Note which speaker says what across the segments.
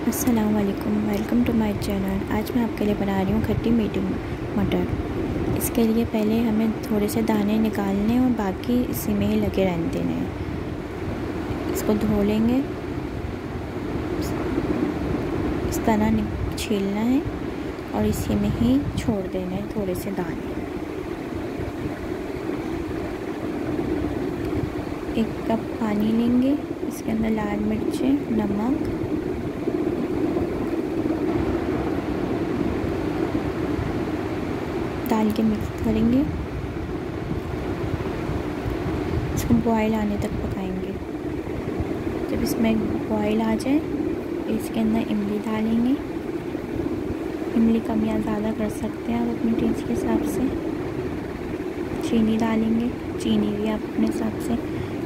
Speaker 1: अस्सलाम वालेकुम, welcome to my channel. आज मैं आपके लिए बना रही हूँ खट्टी मीठी मटर। इसके लिए पहले हमें थोड़े से दाने निकालने और बाकी इसी में ही लगे रहने देने हैं। इसको धो लेंगे, इस तरह छीलना है और इसी में ही छोड़ देना है थोड़े से दाने। 1 कप पानी लेंगे, इसके अंदर लाल मिर्चें, नमक, डाल के मिक्स करेंगे। इसको बॉयल आने तक पकाएंगे। जब इसमें बॉयल आ जाए इसके अंदर इमली डालेंगे। इमली कम या ज़्यादा कर सकते हैं आप अपने टेस्ट के हिसाब से। चीनी डालेंगे, चीनी भी आप अपने हिसाब से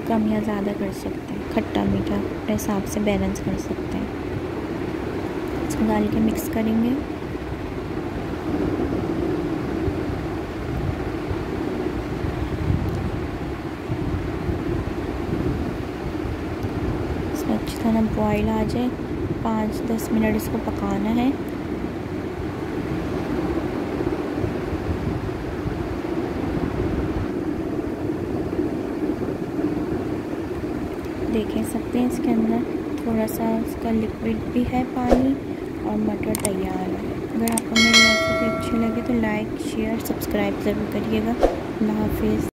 Speaker 1: कम या ज़्यादा कर सकते हैं। खट्टा मीठा अपने हिसाब से बैलेंस कर सकते हैं। इसको डाल के मिक्स करेंगे। अच्छी तरह बॉयल आ जाए, 5-10 मिनट इसको पकाना है। देख सकते हैं इसके अंदर थोड़ा सा इसका लिक्विड भी है पानी, और मटर तैयार है। अगर आपको मेरी रेसिपी अच्छी लगे तो लाइक, शेयर, सब्सक्राइब ज़रूर करिएगा। अल्लाह हाफिज़।